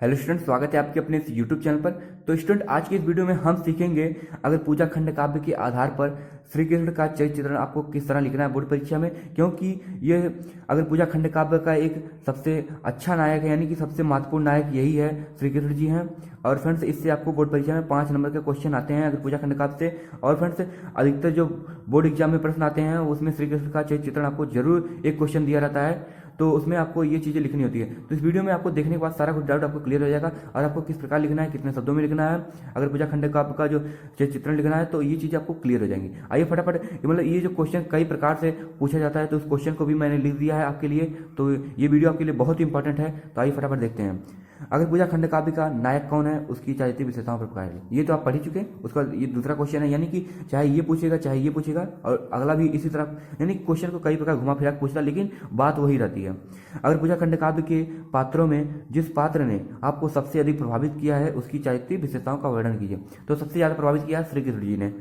Hello student, स्वागत है आपके अपने इस यूट्यूब चैनल पर। तो स्टूडेंट, आज की इस वीडियो में हम सीखेंगे अगर पूजा खंड काव्य के आधार पर श्री कृष्ण का चरित्र चित्रण आपको किस तरह लिखना है बोर्ड परीक्षा में, क्योंकि ये अगर पूजा खंड काव्य का एक सबसे अच्छा नायक है, यानी कि सबसे महत्वपूर्ण नायक यही है, श्री कृष्ण जी हैं। और फ्रेंड्स, इससे आपको बोर्ड परीक्षा में 5 नंबर के क्वेश्चन आते हैं अगर पूजा खंड काव्य से। और फ्रेंड्स, अधिकतर जो बोर्ड एग्जाम में प्रश्न आते हैं उसमें श्री कृष्ण का चरित्र चित्रण आपको जरूर एक क्वेश्चन दिया रहता है, तो उसमें आपको ये चीज़ें लिखनी होती है। तो इस वीडियो में आपको देखने के बाद सारा कुछ डाउट आपको क्लियर हो जाएगा और आपको किस प्रकार लिखना है, कितने शब्दों में लिखना है, अगर पूजा खंड का आपका जो चित्रण लिखना है, तो ये चीज़ें आपको क्लियर हो जाएंगी। आइए फटाफट, मतलब ये जो क्वेश्चन कई प्रकार से पूछा जाता है, तो उस क्वेश्चन को भी मैंने लिख दिया है आपके लिए, तो ये वीडियो आपके लिए बहुत ही इंपॉर्टेंट है। तो आइए फटाफट देखते हैं, अगर पूजा खंड काव्य का नायक कौन है, उसकी चारित्रिक विशेषताओं पर प्रकाश है। ये तो आप पढ़ ही चुके हैं। उसका ये दूसरा क्वेश्चन है, यानी कि चाहे ये पूछेगा चाहे ये पूछेगा, और अगला भी इसी तरह, यानी क्वेश्चन को कई प्रकार घुमा फिरा पूछता, लेकिन बात वही रहती है। अगर पूजा खंड काव्य के पात्रों में जिस पात्र ने आपको सबसे अधिक प्रभावित किया है, उसकी चारित्रिक विशेषताओं का वर्णन कीजिए। तो सबसे ज़्यादा प्रभावित किया है श्री कृष्ण जी ने।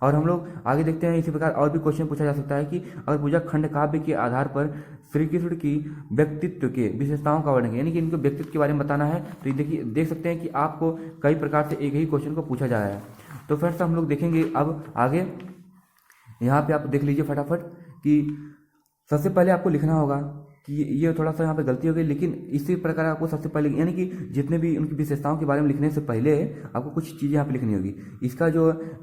और हम लोग आगे देखते हैं, इसी प्रकार और भी क्वेश्चन पूछा जा सकता है कि अगर पूजा खंड काव्य के आधार पर श्री कृष्ण की व्यक्तित्व के विशेषताओं का वर्णन, यानी कि इनके व्यक्तित्व के बारे में बताना है, तो देखिए देख सकते हैं कि आपको कई प्रकार से एक ही क्वेश्चन को पूछा जा रहा है। तो फ्रेंड्स, हम लोग देखेंगे अब आगे। यहाँ पे आप देख लीजिए फटाफट कि सबसे पहले आपको लिखना होगा कि ये थोड़ा सा यहाँ पे गलती हो गई, लेकिन इसी प्रकार आपको सबसे पहले, यानी कि जितने भी उनकी विशेषताओं के बारे में लिखने से पहले आपको कुछ चीज़ें यहाँ पे लिखनी होगी।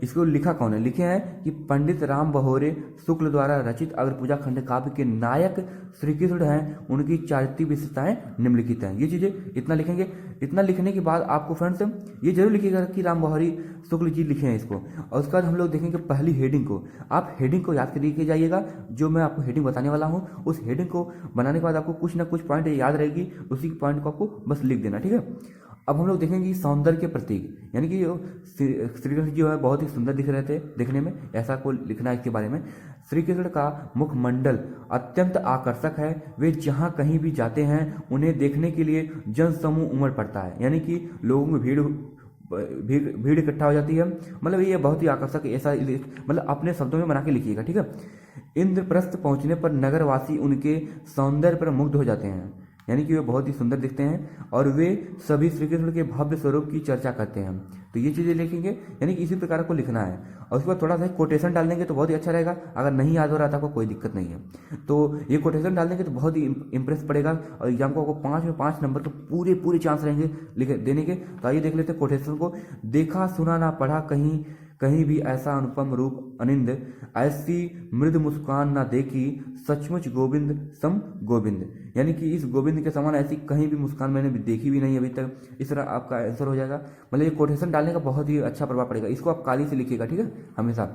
इसको लिखा कौन है, लिखे हैं कि पंडित राम बहोरे शुक्ल द्वारा रचित अगर पूजा खंड काव्य के नायक श्री कृष्ण हैं, उनकी चारित्रिक विशेषताएं निम्नलिखित हैं। ये चीज़ें इतना लिखेंगे। इतना लिखने के बाद आपको फ्रेंड्स ये जरूर लिखिएगा कि राम बहोरी शुक्ल जी लिखे हैं इसको, और उसके बाद हम लोग देखेंगे पहली हेडिंग को। आप हेडिंग को याद करके जाइएगा, जो मैं आपको हेडिंग बताने वाला हूँ, उस हेडिंग को बनाने के बाद आपको कुछ ना कुछ पॉइंट याद रहेगी, उसी पॉइंट को आपको बस लिख देना, ठीक है। अब हम लोग देखेंगे सौंदर्य के प्रतीक, यानी कि श्री कृष्ण जो है बहुत ही सुंदर दिख रहे थे देखने में, ऐसा को लिखना है इसके बारे में। श्री कृष्ण का मुखमंडल अत्यंत आकर्षक है, वे जहाँ कहीं भी जाते हैं उन्हें देखने के लिए जन समूह उमड़ पड़ता है, यानी कि लोगों में भीड़ इकट्ठा हो जाती है। मतलब ये बहुत ही आकर्षक, ऐसा मतलब अपने शब्दों में बना के लिखिएगा, ठीक है। इंद्रप्रस्थ पहुंचने पर नगरवासी उनके सौंदर्य पर मुग्ध हो जाते हैं, यानी कि वे बहुत ही सुंदर दिखते हैं और वे सभी श्री कृष्ण के भव्य स्वरूप की चर्चा करते हैं। तो ये चीज़ें लिखेंगे, यानी कि इसी प्रकार को लिखना है। और उसके बाद थोड़ा सा कोटेशन डाल देंगे तो बहुत ही अच्छा रहेगा। अगर नहीं याद हो रहा था आपको, कोई दिक्कत नहीं है, तो ये कोटेशन डाल देंगे तो बहुत ही इंप्रेस पड़ेगा, और एग्जाम को आपको 5 में 5 नंबर तो पूरे चांस रहेंगे लिखे देने के। तो आइए देख लेते हैं कोटेशन को। देखा सुना ना पढ़ा कहीं कहीं भी ऐसा अनुपम रूप अनिंद, ऐसी मृद मुस्कान ना देखी, सचमुच गोविंद सम गोविंद, यानी कि इस गोविंद के समान ऐसी कहीं भी मुस्कान मैंने भी देखी भी नहीं अभी तक। इस तरह आपका आंसर हो जाएगा। मतलब ये कोटेशन डालने का बहुत ही अच्छा प्रभाव पड़ेगा। इसको आप काली से लिखिएगा, ठीक है, हमेशा।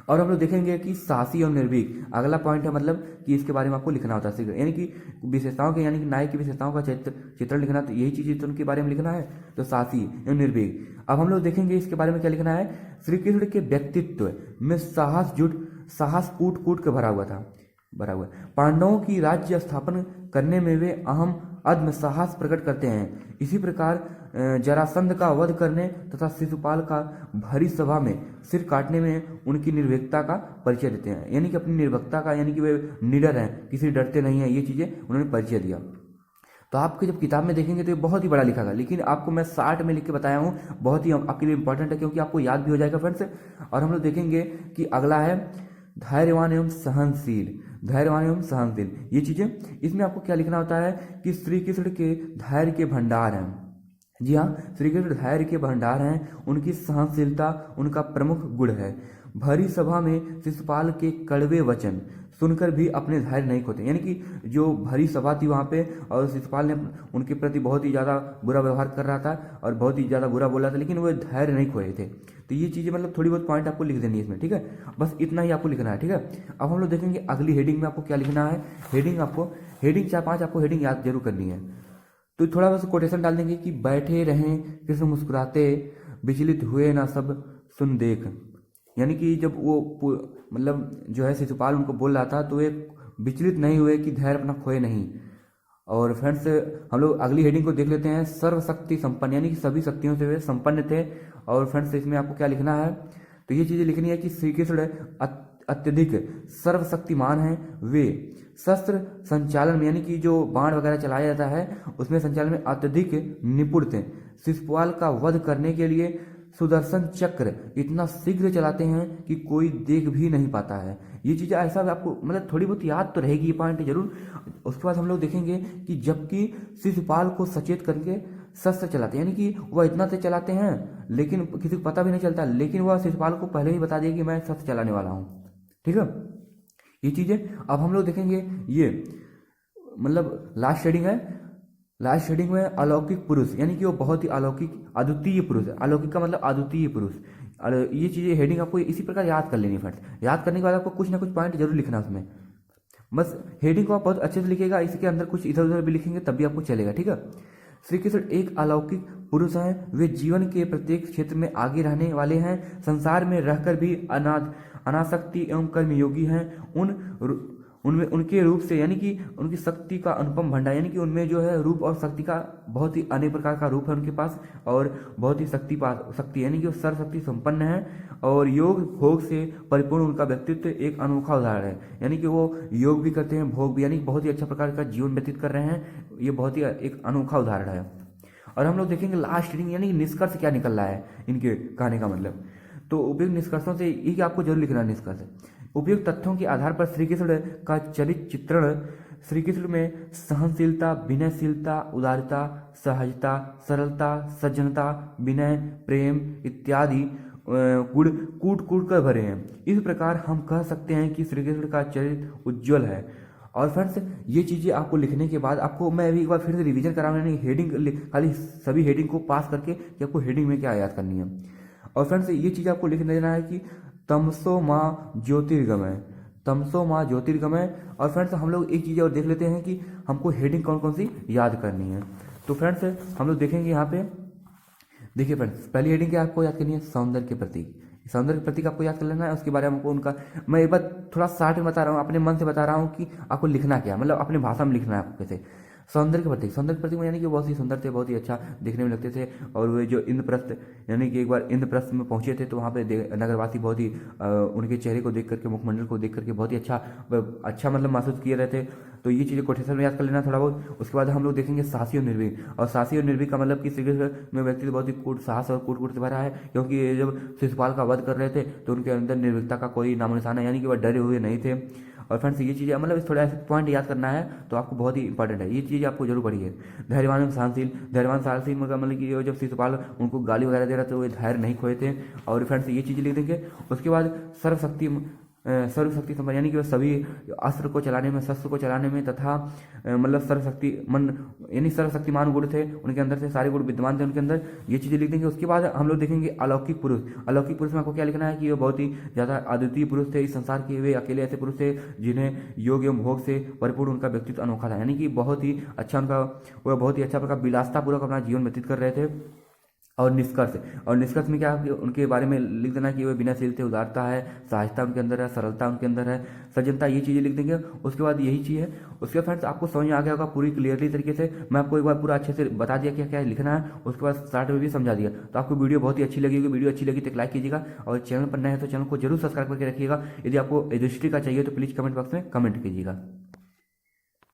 और हम लोग देखेंगे कि साहसी और निर्भीक अगला पॉइंट है, मतलब कि इसके बारे में आपको लिखना होता है, यानी कि विशेषताओं के, यानी कि नायक की विशेषताओं का चित्रण लिखना, तो यही चीज़ उनके बारे में लिखना है। तो साहसी और निर्भीक। अब हम लोग देखेंगे इसके बारे में क्या लिखना है। श्री कृष्ण के व्यक्तित्व में साहस कूट कूट के भरा हुआ। पांडवों की राज्य स्थापन करने में वे अहम अदम्य साहस प्रकट करते हैं। इसी प्रकार जरासंध का वध करने तथा शिशुपाल का भरी सभा में सिर काटने में उनकी निर्भीकता का परिचय देते हैं, यानी कि अपनी निर्भीकता का, यानी कि वे निडर हैं, किसी डरते नहीं हैं, ये चीज़ें उन्होंने परिचय दिया। तो आपके जब किताब में देखेंगे तो ये बहुत ही बड़ा लिखा था, लेकिन आपको मैं 60 में लिख के बताया हूँ, बहुत ही आपके लिए इंपॉर्टेंट है, क्योंकि आपको याद भी हो जाएगा फ्रेंड्स। और हम लोग देखेंगे कि अगला है धैर्यवान एवं सहनशील। ये चीज़ें, इसमें आपको क्या लिखना होता है कि श्री कृष्ण के धैर्य के भंडार हैं। जी हाँ, श्री कृष्ण धैर्य के भंडार हैं, उनकी सहनशीलता उनका प्रमुख गुण है। भरी सभा में शिशुपाल के कड़वे वचन सुनकर भी अपने धैर्य नहीं खोते, यानी कि जो भरी सभा थी वहाँ पे, और शिशुपाल ने उनके प्रति बहुत ही ज़्यादा बुरा व्यवहार कर रहा था और बहुत ही ज़्यादा बुरा बोला था, लेकिन वो धैर्य नहीं खोए थे। तो ये चीज़ें, मतलब थोड़ी बहुत पॉइंट आपको लिख देनी है इसमें, ठीक है, बस इतना ही आपको लिखना है, ठीक है। अब हम लोग देखेंगे अगली हेडिंग में आपको क्या लिखना है। हेडिंग 4-5 आपको हेडिंग याद जरूर करनी है। तो थोड़ा बस कोटेशन डाल देंगे कि बैठे रहें कृष्ण मुस्कुराते, विचलित हुए ना सब सुन देख, यानी कि जब वो मतलब जो है शिशुपाल उनको बोल रहा था, तो वे विचलित नहीं हुए कि धैर्य अपना खोए नहीं। और फ्रेंड्स, हम लोग अगली हेडिंग को देख लेते हैं, सर्वशक्ति संपन्न, यानी कि सभी शक्तियों से वे संपन्न थे। और फ्रेंड्स, इसमें आपको क्या लिखना है, तो ये चीज़ें लिखनी है कि श्री कृष्ण अत्यधिक सर्वशक्तिमान हैं। वे शस्त्र संचालन में यानी कि जो बाण वगैरह चलाया जाता है उसमें संचालन में अत्यधिक निपुण थे। शिशुपाल का वध करने के लिए सुदर्शन चक्र इतना शीघ्र चलाते हैं कि कोई देख भी नहीं पाता है। ये चीज़ें ऐसा आपको मतलब थोड़ी बहुत याद तो रहेगी ये पॉइंट जरूर। उसके बाद हम लोग देखेंगे कि जबकि शिशुपाल को सचेत करके शस्त्र चलाते हैं, यानी कि वह इतना तेज चलाते हैं लेकिन किसी को पता भी नहीं चलता, लेकिन वह शिशुपाल को पहले ही बता दिया कि मैं शस्त्र चलाने वाला हूँ। ठीक है, ये चीज़ें अब हम लोग देखेंगे। ये मतलब लास्ट शेडिंग है। लास्ट शेडिंग में अलौकिक पुरुष यानी कि वो बहुत ही अलौकिक अद्वितीय पुरुष है। अलौकिक का मतलब अद्वितीय पुरुष। और ये चीज़ें हेडिंग आपको इसी प्रकार याद कर लेनी फ्रेंड्स। याद करने के बाद आपको कुछ ना कुछ पॉइंट जरूर लिखना उसमें। बस हेडिंग को आप बहुत अच्छे से लिखेगा, इसके अंदर कुछ इधर उधर भी लिखेंगे तब भी आपको चलेगा। ठीक है, श्री कृष्ण एक अलौकिक पुरुष हैं। वे जीवन के प्रत्येक क्षेत्र में आगे रहने वाले हैं। संसार में रहकर भी अनासक्ति एवं कर्मयोगी हैं। उनमें उनके रूप से यानी कि उनकी शक्ति का अनुपम भंडार, यानी कि उनमें जो है रूप और शक्ति का बहुत ही अनेक प्रकार का रूप है उनके पास, और बहुत ही शक्ति यानी कि वो सर्वशक्ति संपन्न है। और योग भोग से परिपूर्ण उनका व्यक्तित्व एक अनोखा उदाहरण है, यानी कि वो योग भी करते हैं, भोग भी, यानी बहुत ही अच्छा प्रकार का जीवन व्यतीत कर रहे हैं। ये बहुत ही एक अनोखा उदाहरण है। और हम लोग देखेंगे लास्ट रीडिंग यानी निष्कर्ष क्या निकल रहा है इनके कहने का मतलब। तो उपयुक्त निष्कर्षों से ये आपको जरूर लिखना है निष्कर्ष। उपयुक्त तथ्यों के आधार पर श्री कृष्ण का चरित्र चित्रण। श्री कृष्ण में सहनशीलता, विनयशीलता, उदारता, सहजता, सरलता, सज्जनता, विनय, प्रेम इत्यादि गुण कूट कूट कर भरे हैं। इस प्रकार हम कह सकते हैं कि श्री कृष्ण का चरित्र उज्ज्वल है। और फ्रेंड्स ये चीज़ें आपको लिखने के बाद आपको मैं अभी एक बार फिर से रिवीजन करा रहा हूँ, हेडिंग खाली सभी हेडिंग को पास करके कि आपको हेडिंग में क्या याद करनी है। और फ्रेंड्स ये चीज़ आपको लिख देना है कि तमसो माँ ज्योतिर्गमय, तमसो माँ ज्योतिर्गमय। और फ्रेंड्स हम लोग एक चीज़ और देख लेते हैं कि हमको हेडिंग कौन कौन सी याद करनी है। तो फ्रेंड्स हम लोग देखेंगे यहाँ पे, देखिए फ्रेंड्स पहली हेडिंग क्या आपको याद करनी है, सौंदर्य के प्रतीक। सौंदर्य के प्रतीक आपको याद कर लेना है। उसके बारे में हमको उनका मैं एक बार थोड़ा शार्ट में बता रहा हूँ, अपने मन से बता रहा हूँ कि आपको लिखना क्या, मतलब अपने भाषा में लिखना है आपको कैसे। सौंदर्य के प्रतीक, सौंदर्य के प्रतीक में यानी कि बहुत ही सुंदर थे, बहुत ही अच्छा दिखने में लगते थे। और वे जो इंद्रप्रस्थ यानी कि एक बार इंद्रप्रस्थ में पहुंचे थे तो वहाँ पे नगरवासी बहुत ही उनके चेहरे को देख करके, मुखमंडल को देख करके बहुत ही अच्छा मतलब महसूस किए रहे थे। तो ये चीज़ें कोटेशन में याद कर लेना थोड़ा बहुत। उसके बाद हम लोग देखेंगे साहसी और निर्भीक। और साहसी और निर्भीक का मतलब कि श्री कृष्ण में व्यक्ति बहुत ही कूट साहस और कूट से भरा है, क्योंकि ये जब शिशुपाल का वध कर रहे थे तो उनके अंदर निर्भीकता का कोई नामो निशान है, यानी कि वह डरे हुए नहीं थे। और फ्रेंड्स ये चीज़ें मतलब थोड़ा ऐसे पॉइंट याद करना है तो आपको बहुत ही इंपॉर्टेंट है, ये चीज़ आपको जरूर पढ़िए। धैर्यवान और सहनशील, धैर्यवान सहनशील मतलब कि जब शिशुपाल उनको गाली वगैरह दे रहा था तो वे धैर्य नहीं खोए थे। और फ्रेंड्स ये चीज़ें लिख देंगे। उसके बाद सर्वशक्ति संपन्न, यानी कि वह सभी अस्त्र को चलाने में, शस्त्र को चलाने में तथा मतलब सर्वशक्तिमान गुण थे उनके अंदर से, सारे गुण विद्यमान थे उनके अंदर। ये चीज़ें लिख देंगे। उसके बाद हम लोग देखेंगे अलौकिक पुरुष। अलौकिक पुरुष में आपको क्या लिखना है कि वो बहुत ही ज़्यादा अद्वितीय पुरुष थे इस संसार के। वे अकेले ऐसे पुरुष थे जिन्हें योग एवं भोग से परिपूर्ण उनका व्यक्तित्व अनोखा था, यानी कि बहुत ही अच्छा उनका, वह बहुत ही अच्छा प्रकार विलासतापूर्वक अपना जीवन व्यतीत कर रहे थे। और निष्कर्ष में क्या उनके बारे में लिख देना कि वे विनयशील थे, उदारता है, सहजता उनके अंदर है, सरलता उनके अंदर है, सज्जनता, ये चीज़ें लिख देंगे। उसके बाद यही चीज़ है। उसके फ्रेंड्स आपको समझ में आ गया होगा पूरी क्लियरली तरीके से। मैं आपको एक बार पूरा अच्छे से बता दिया क्या क्या लिखना है, उसके बाद स्टार्ट में भी समझा दिया। तो आपको वीडियो बहुत ही अच्छी लगी होगी। वीडियो अच्छी लगी तो लाइक कीजिएगा, और चैनल पर नए हैं तो चैनल को जरूर सब्सक्राइब करके रखिएगा। यदि आपको हिस्ट्री का चाहिए तो प्लीज़ कमेंट बॉक्स में कमेंट कीजिएगा।